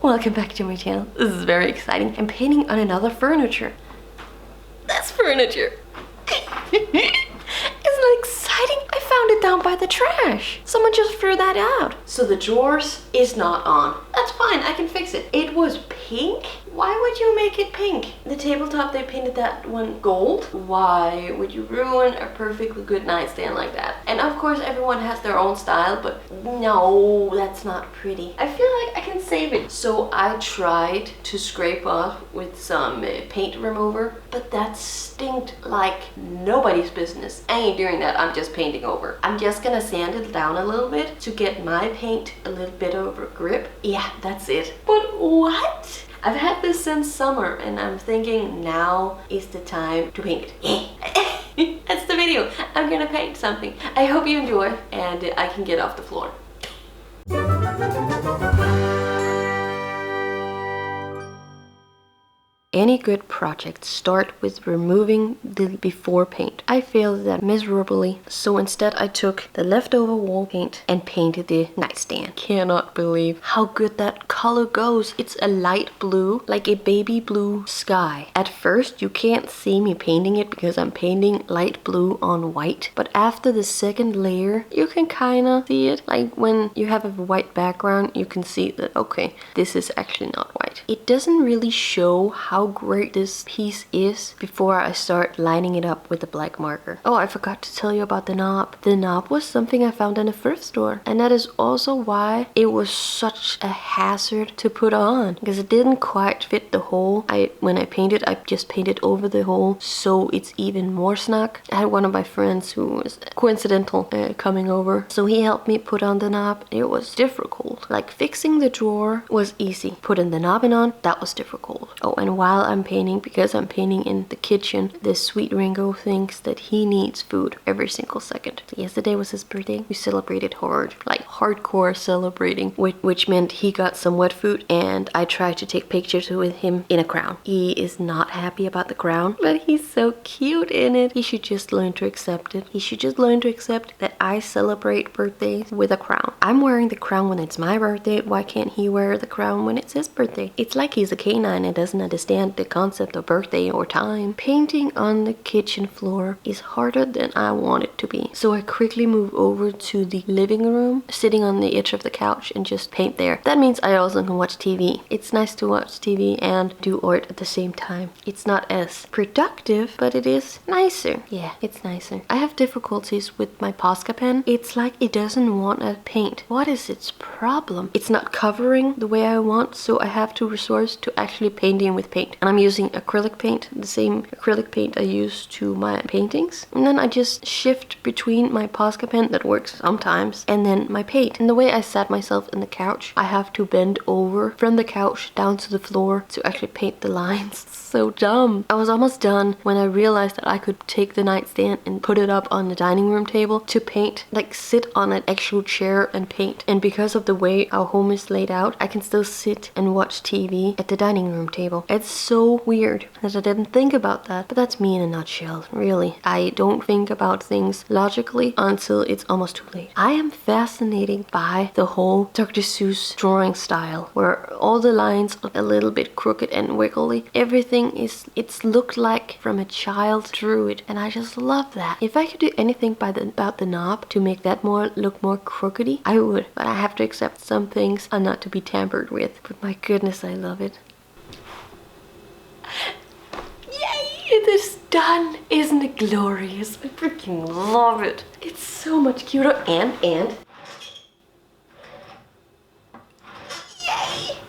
Welcome back to my channel. This is very exciting. I'm painting on another furniture. That's furniture. Isn't that exciting? I found it down by the trash. Someone just threw that out. So the drawers is not on. That's fine, I can fix it. It was pink? Why would you make it pink? The tabletop, they painted that one gold. Why would you ruin a perfectly good nightstand like that? And of course everyone has their own style, but no, that's not pretty. I feel like I can save it. So I tried to scrape off with some paint remover, but that stinked like nobody's business. I ain't doing that, I'm just painting over. I'm just gonna sand it down a little bit to get my paint a little bit of a grip. Yeah, that's it. But what? I've had this since summer and I'm thinking now is the time to paint it. That's the video. I'm gonna paint something. I hope you enjoy and I can get off the floor. Any good project start with removing the before paint. I failed that miserably, so instead I took the leftover wall paint and painted the nightstand. Cannot believe how good that color goes. It's a light blue, like a baby blue sky. At first you can't see me painting it because I'm painting light blue on white, but after the second layer you can kind of see it. Like when you have a white background you can see that, okay, this is actually not white. It doesn't really show how great this piece is before I start lining it up with the black marker. Oh, I forgot to tell you about the knob. The knob was something I found in a thrift store, and that is also why it was such a hazard to put on, because it didn't quite fit the hole. When I painted, I just painted over the hole so it's even more snug. I had one of my friends who was coincidental coming over, so he helped me put on the knob. It was difficult. Like fixing the drawer was easy. Putting the knob on, that was difficult. Oh, and while I'm painting, because I'm painting in the kitchen, this sweet Ringo thinks that he needs food every single second. So yesterday was his birthday. We celebrated hard, like hardcore celebrating, which meant he got some wet food and I tried to take pictures with him in a crown. He is not happy about the crown, but he's so cute in it. He should just learn to accept it. He should just learn to accept that I celebrate birthdays with a crown. I'm wearing the crown when it's my birthday. Why can't he wear the crown when it's his birthday? It's like he's a canine and doesn't understand the concept of birthday or time. Painting on the kitchen floor is harder than I want it to be. So I quickly move over to the living room, sitting on the edge of the couch and just paint there. That means I also can watch TV. It's nice to watch TV and do art at the same time. It's not as productive, but it is nicer. Yeah, it's nicer. I have difficulties with my Posca pen. It's like it doesn't want to paint. What is its problem? It's not covering the way I want, so I have to resort to actually painting with paint. And I'm using acrylic paint, the same acrylic paint I use to my paintings. And then I just shift between my Posca pen, that works sometimes, and then my paint. And the way I sat myself in the couch, I have to bend over from the couch down to the floor to actually paint the lines. So dumb. I was almost done when I realized that I could take the nightstand and put it up on the dining room table to paint, like sit on an actual chair and paint. And because of the way our home is laid out, I can still sit and watch TV at the dining room table. It's so weird that I didn't think about that, but that's me in a nutshell, really. I don't think about things logically until it's almost too late. I am fascinated by the whole Dr. Seuss drawing style, where all the lines are a little bit crooked and wiggly. Everything it's looked like from a child drew it, and I just love that. If I could do anything about the knob to make that look more crookedy, I would, but I have to accept some things are not to be tampered with. But my goodness, I love it. Yay! It is done! Isn't it glorious? I freaking love it. It's so much cuter and yay!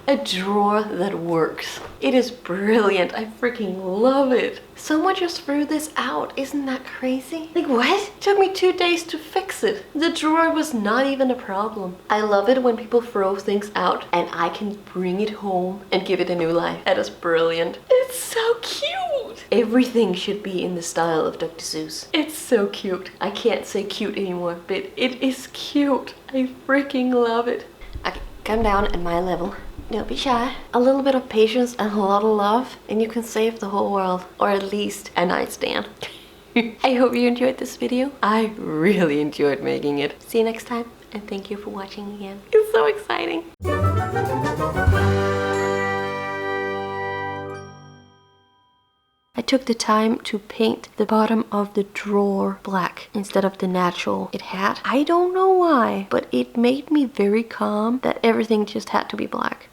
A drawer that works. It is brilliant. I freaking love it. Someone just threw this out. Isn't that crazy? Like what? It took me 2 days to fix it. The drawer was not even a problem. I love it when people throw things out and I can bring it home and give it a new life. That is brilliant. It's so cute. Everything should be in the style of Dr. Seuss. It's so cute. I can't say cute anymore, but it is cute. I freaking love it. Okay, come down at my level. Don't be shy. A little bit of patience and a lot of love and you can save the whole world, or at least a nightstand. I hope you enjoyed this video. I really enjoyed making it. See you next time and thank you for watching again. It's so exciting. took the time to paint the bottom of the drawer black instead of the natural it had. I don't know why, but it made me very calm that everything just had to be black.